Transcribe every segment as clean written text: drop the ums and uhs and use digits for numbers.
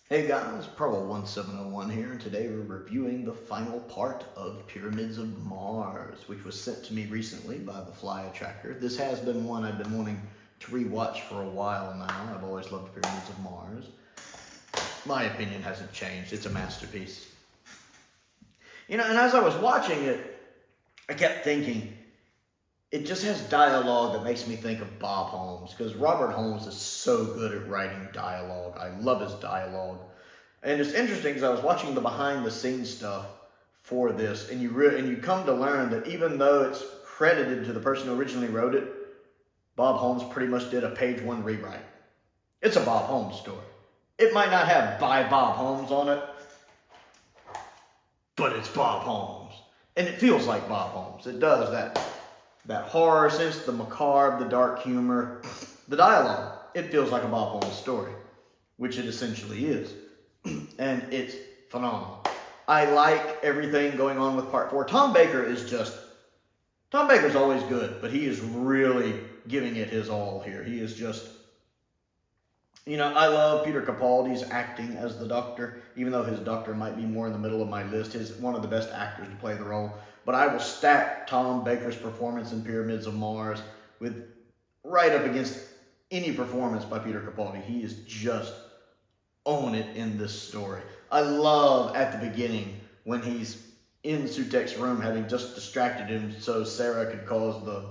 Hey guys, Prowl 1701 here, and today we're reviewing the final part of Pyramids of Mars, which was sent to me recently by the Fly Attractor. This has been one I've been wanting to rewatch for a while now. I've always loved Pyramids of Mars. My opinion hasn't changed. It's a masterpiece. You know, and as I was watching it, I kept thinking, it just has dialogue that makes me think of Bob Holmes, because Robert Holmes is so good at writing dialogue. I love his dialogue. And it's interesting because I was watching the behind the scenes stuff for this, and you come to learn that even though it's credited to the person who originally wrote it, Bob Holmes pretty much did a page one rewrite. It's a Bob Holmes story. It might not have by Bob Holmes on it, but it's Bob Holmes. And it feels like Bob Holmes. It does that horror sense, the macabre, the dark humor, the dialogue. It feels like a Bob Holmes story, which it essentially is. And it's phenomenal. I like everything going on with part 4. Tom Baker's always good, but he is really giving it his all here. He is just, you know, I love Peter Capaldi's acting as the Doctor, even though his Doctor might be more in the middle of my list. He's one of the best actors to play the role. But I will stack Tom Baker's performance in Pyramids of Mars with right up against any performance by Peter Capaldi. He is just on it in this story. I love at the beginning when he's in Sutek's room, having just distracted him so Sarah could cause the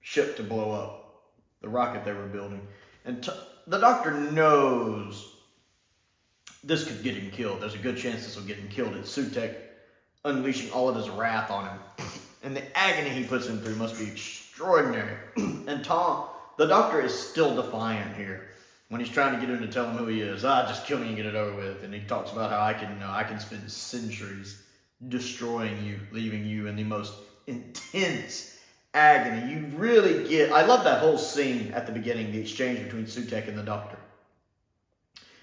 ship to blow up, the rocket they were building. And the Doctor knows this could get him killed. There's a good chance this will get him killed. It's Sutek unleashing all of his wrath on him. And the agony he puts him through must be extraordinary. And the Doctor is still defiant here when he's trying to get him to tell him who he is. Just kill me and get it over with. And he talks about how I can spend centuries destroying you, leaving you in the most intense agony. You really get, I love that whole scene at the beginning, the exchange between Sutek and the Doctor.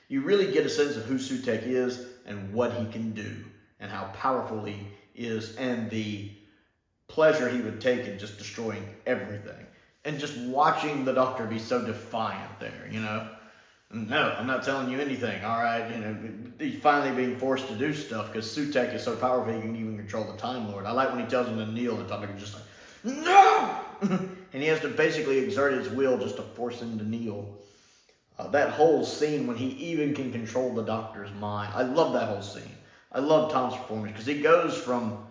You really get a sense of who Sutek is and what he can do, and how powerful he is, and the pleasure he would take in just destroying everything. And just watching the Doctor be so defiant there, you know? No, I'm not telling you anything, all right? You know, he's finally being forced to do stuff because Sutek is so powerful he can even control the Time Lord. I like when he tells him to kneel and Tom Baker's just like, no! And he has to basically exert his will just to force him to kneel. That whole scene when he even can control the Doctor's mind. I love that whole scene. I love Tom's performance because he goes from,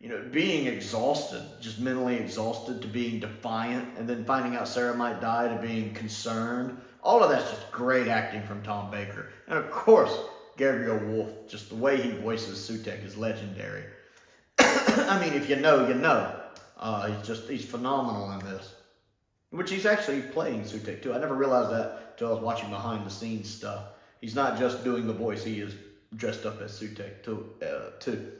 you know, being exhausted, just mentally exhausted, to being defiant, and then finding out Sarah might die, to being concerned. All of that's just great acting from Tom Baker. And of course, Gabriel Wolf, just the way he voices Sutek is legendary. I mean, if you know, you know. He's phenomenal in this. Which he's actually playing Sutek too. I never realized that until I was watching behind the scenes stuff. He's not just doing the voice, he is dressed up as Sutek too.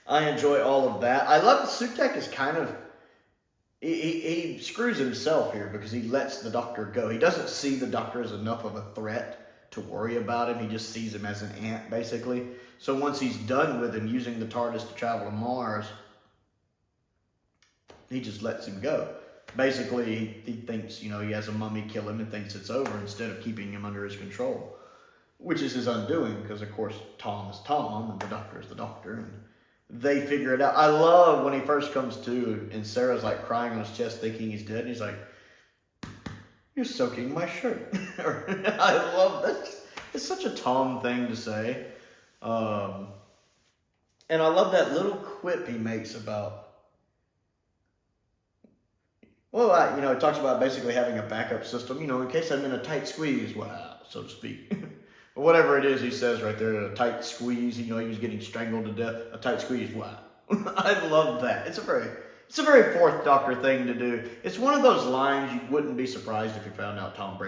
I enjoy all of that. I love that Sutek is kind of, he screws himself here because he lets the Doctor go. He doesn't see the Doctor as enough of a threat to worry about him. He just sees him as an ant, basically. So once he's done with him using the TARDIS to travel to Mars, he just lets him go. Basically, he thinks, you know, he has a mummy kill him and thinks it's over instead of keeping him under his control. Which is his undoing, because of course Tom is Tom and the Doctor is the Doctor, and they figure it out. I love when he first comes to and Sarah's like crying on his chest thinking he's dead, and he's like, "You're soaking my shirt." I love that. It's such a Tom thing to say. And I love that little quip he makes about, well, you know, it talks about basically having a backup system, you know, in case I'm in a tight squeeze, well, so to speak. Whatever it is he says right there, a tight squeeze, you know, he was getting strangled to death, a tight squeeze, wow. I love that. It's a very Fourth Doctor thing to do. It's one of those lines you wouldn't be surprised if you found out Tom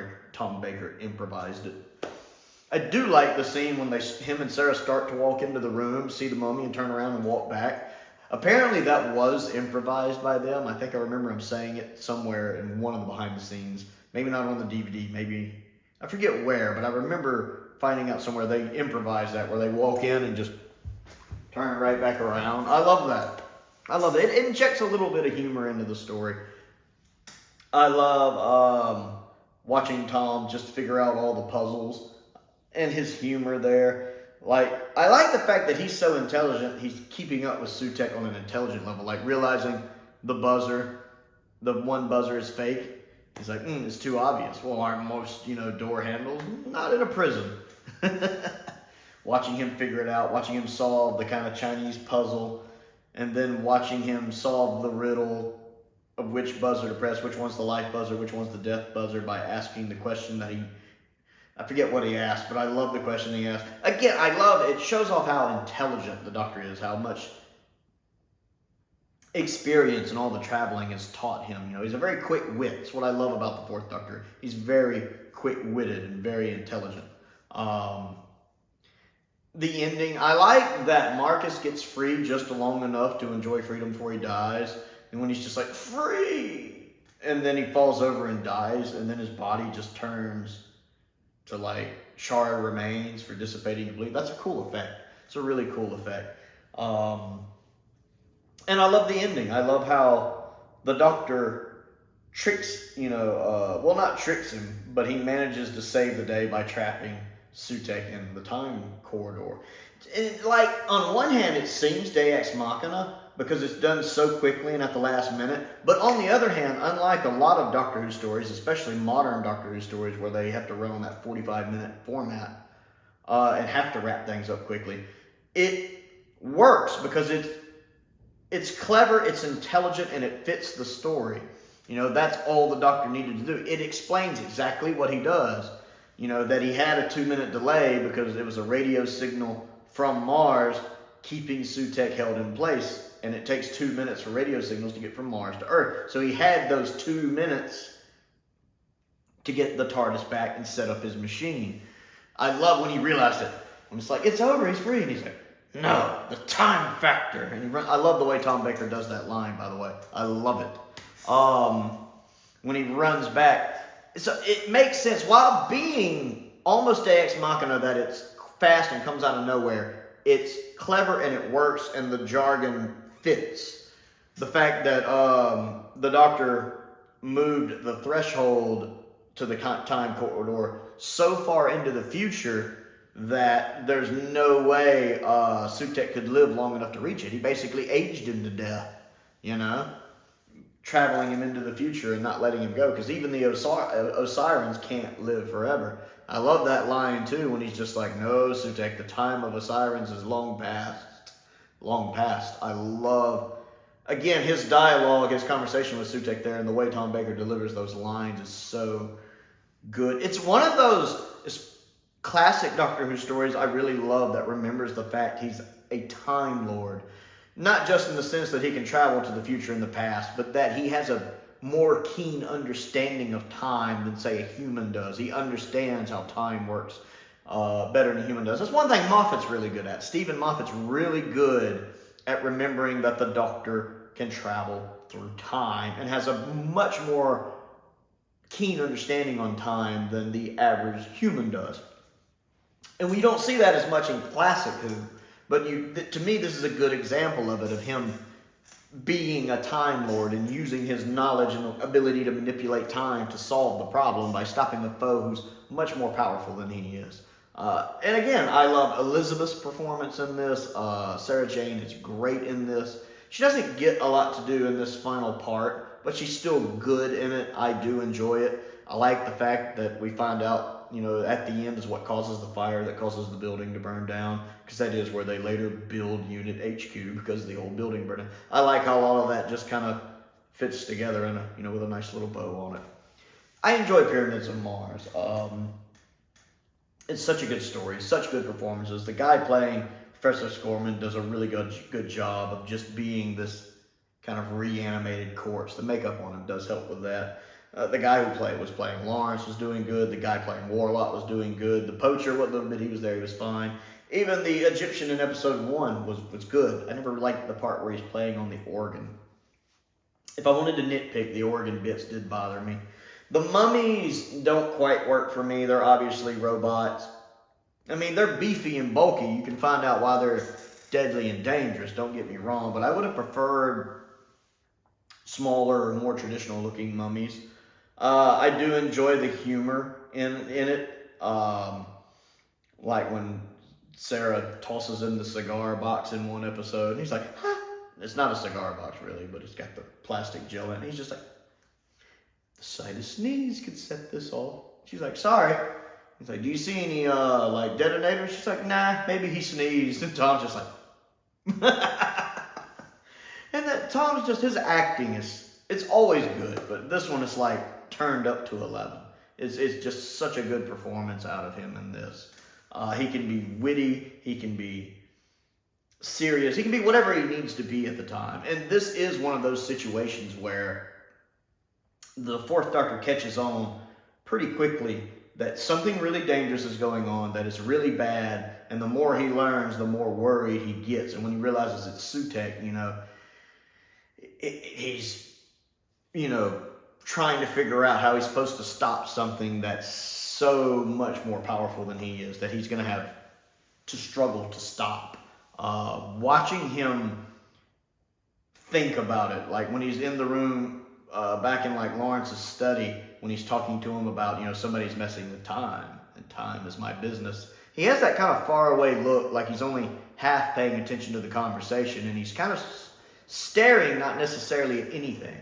Baker improvised it. I do like the scene when him and Sarah start to walk into the room, see the mummy, and turn around and walk back. Apparently that was improvised by them. I think I remember him saying it somewhere in one of the behind the scenes. Maybe not on the DVD, maybe, I forget where, but I remember finding out somewhere they improvised that, where they walk in and just turn right back around. I love that. I love it. It injects a little bit of humor into the story. I love watching Tom just figure out all the puzzles. and his humor there. Like, I like the fact that he's so intelligent, he's keeping up with Sutek on an intelligent level, like realizing the one buzzer is fake. He's like, it's too obvious. Well, aren't most, door handles? Not in a prison. Watching him figure it out, watching him solve the kind of Chinese puzzle, and then watching him solve the riddle of which buzzer to press, which one's the life buzzer, which one's the death buzzer, by asking the question that I forget what he asked, but I love the question he asked. Again, I love it. It shows off how intelligent the Doctor is, how much experience and all the traveling has taught him. He's a very quick wit. That's what I love about the Fourth Doctor. He's very quick-witted and very intelligent. The ending, I like that Marcus gets free just long enough to enjoy freedom before he dies. And when he's just like, free! And then he falls over and dies, and then his body just turns to like charred remains for dissipating completely. That's a cool effect. It's a really cool effect. And I love the ending. I love how the Doctor tricks, well, not tricks him, but he manages to save the day by trapping Sutek in the time corridor. And like, on one hand, it seems Deus Ex Machina because it's done so quickly and at the last minute. But on the other hand, unlike a lot of Doctor Who stories, especially modern Doctor Who stories where they have to run on that 45-minute format and have to wrap things up quickly, it works because it's clever, it's intelligent, and it fits the story. That's all the Doctor needed to do. It explains exactly what he does. That he had a 2-minute delay because it was a radio signal from Mars keeping Sutek held in place. And it takes 2 minutes for radio signals to get from Mars to Earth. So he had those 2 minutes to get the TARDIS back and set up his machine. I love when he realized it. When it's like, it's over, he's free. And he's like, no, the time factor. And I love the way Tom Baker does that line, by the way. I love it. When he runs back. So it makes sense. While being almost Deus Ex Machina, that it's fast and comes out of nowhere, it's clever and it works and the jargon fits. The fact that the Doctor moved the threshold to the time corridor so far into the future that there's no way Sutek could live long enough to reach it. He basically aged him to death, traveling him into the future and not letting him go, because even the Osirans can't live forever. I love that line too when he's just like, no, Sutek, the time of Osirans is long past. Long past. I love, again, his dialogue, his conversation with Sutek there, and the way Tom Baker delivers those lines is so good. It's one of those classic Doctor Who stories I really love that remembers the fact he's a Time Lord. Not just in the sense that he can travel to the future and the past, but that he has a more keen understanding of time than, say, a human does. He understands how time works better than a human does. That's one thing Moffat's really good at. Stephen Moffat's really good at remembering that the Doctor can travel through time and has a much more keen understanding on time than the average human does. And we don't see that as much in classic Who. But to me, this is a good example of it, of him being a Time Lord and using his knowledge and ability to manipulate time to solve the problem by stopping a foe who's much more powerful than he is. And again, I love Elizabeth's performance in this. Sarah Jane is great in this. She doesn't get a lot to do in this final part, but she's still good in it. I do enjoy it. I like the fact that we find out, at the end is what causes the fire that causes the building to burn down, because that is where they later build Unit HQ because the old building burned down. I like how all of that just kind of fits together in with a nice little bow on it. I enjoy Pyramids of Mars. It's such a good story, such good performances. The guy playing Professor Scorman does a really good job of just being this kind of reanimated corpse. The makeup on him does help with that. The guy who was playing Lawrence was doing good. The guy playing Warlock was doing good. The Poacher, what little bit he was there, he was fine. Even the Egyptian in episode 1 was good. I never liked the part where he's playing on the organ. If I wanted to nitpick, the organ bits did bother me. The mummies don't quite work for me. They're obviously robots. I mean, they're beefy and bulky. You can find out why they're deadly and dangerous, don't get me wrong. But I would have preferred smaller or more traditional looking mummies. I do enjoy the humor in it. Like when Sarah tosses him the cigar box in one episode, and he's like, huh? It's not a cigar box really, but it's got the plastic gel in it. And he's just like, the slightest sneeze could set this off. She's like, sorry. He's like, do you see any like detonators? She's like, nah, maybe he sneezed. And Tom's just like, and that Tom's just, his acting it's always good, but this one is like turned up to 11. It's just such a good performance out of him in this. He can be witty, he can be serious, he can be whatever he needs to be at the time. And this is one of those situations where the Fourth Doctor catches on pretty quickly that something really dangerous is going on, that it's really bad, and the more he learns, the more worried he gets. And when he realizes it's Sutek, you know, he's, you know, trying to figure out how he's supposed to stop something that's so much more powerful than he is, that he's going to have to struggle to stop. Watching him think about it, like when he's in the room back in like Lawrence's study, when he's talking to him about, you know, somebody's messing with time, and time is my business. He has that kind of faraway look, like he's only half paying attention to the conversation, and he's kind of staring, not necessarily at anything.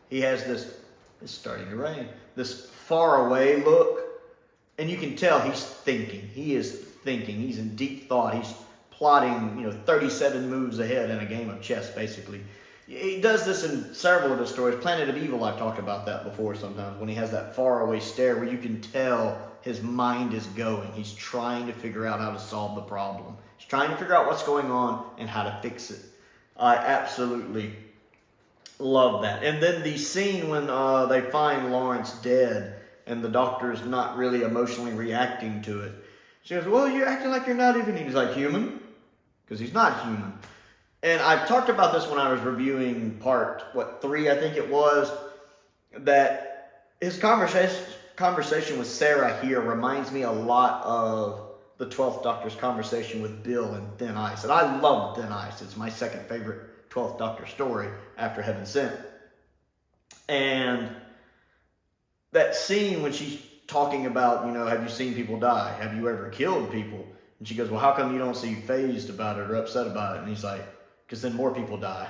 He has this, it's starting to rain, this faraway look, and you can tell he's thinking. He is thinking. He's in deep thought. He's plotting, you know, 37 moves ahead in a game of chess, basically. He does this in several of his stories. Planet of Evil, I've talked about that before sometimes, when he has that faraway stare where you can tell his mind is going. He's trying to figure out how to solve the problem. He's trying to figure out what's going on and how to fix it. I absolutely love that. And then the scene when they find Lawrence dead and the doctor's not really emotionally reacting to it. She goes, well, you're acting like you're not even, he's like, human? Because he's not human. And I've talked about this when I was reviewing part, 3, I think it was, that his conversation with Sarah here reminds me a lot of the 12th Doctor's conversation with Bill in Thin Ice. And I love Thin Ice. It's my second favorite 12th Doctor story after Heaven Sent. And that scene when she's talking about, you know, have you seen people die? Have you ever killed people? And she goes, well, how come you don't seem fazed about it or upset about it? And he's like, because then more people die.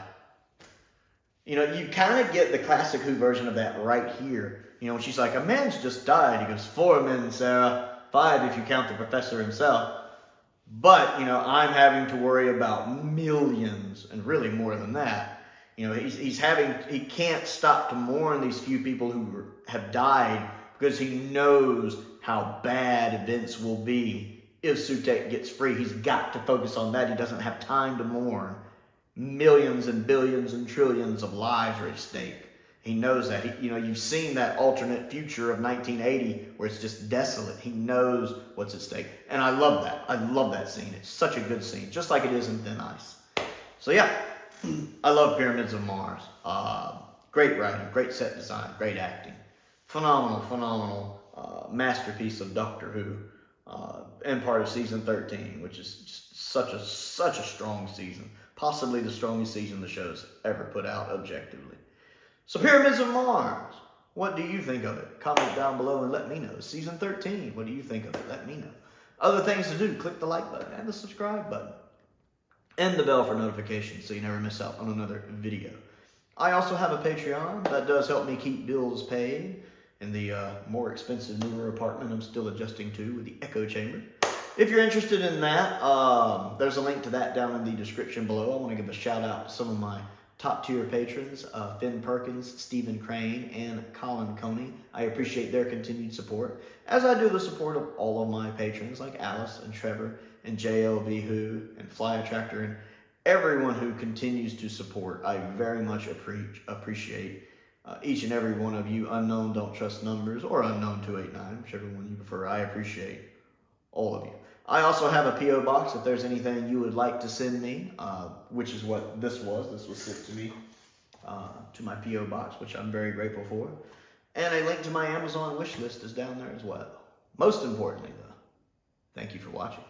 You know, you kind of get the classic Who version of that right here. You know, when she's like, a man's just died. He goes, 4 men, Sarah. 5 if you count the professor himself. But, you know, I'm having to worry about millions, and really more than that. You know, he can't stop to mourn these few people who have died because he knows how bad events will be if Sutek gets free. He's got to focus on that. He doesn't have time to mourn. Millions and billions and trillions of lives are at stake. He knows that. You know, you've seen that alternate future of 1980 where it's just desolate. He knows what's at stake. And I love that. I love that scene. It's such a good scene, just like it is in Thin Ice. So yeah, I love Pyramids of Mars. Great writing, great set design, great acting. Phenomenal masterpiece of Doctor Who. And part of season 13, which is just such a strong season. Possibly the strongest season the show's ever put out objectively. So Pyramids of Mars, what do you think of it? Comment down below and let me know. Season 13, what do you think of it? Let me know. Other things to do, click the like button and the subscribe button. And the bell for notifications so you never miss out on another video. I also have a Patreon. That does help me keep bills paid in the more expensive, newer apartment I'm still adjusting to with the echo chamber. If you're interested in that, there's a link to that down in the description below. I want to give a shout out to some of my top tier patrons, Finn Perkins, Stephen Crane, and Colin Coney. I appreciate their continued support, as I do the support of all of my patrons like Alice and Trevor and JLBWHO and Fly Attractor and everyone who continues to support. I very much appreciate each and every one of you, unknown Don't Trust Numbers or unknown 289, whichever one you prefer. I appreciate all of you. I also have a P.O. box if there's anything you would like to send me, which is what this was. This was sent to me, to my P.O. box, which I'm very grateful for. And a link to my Amazon wish list is down there as well. Most importantly, though, thank you for watching.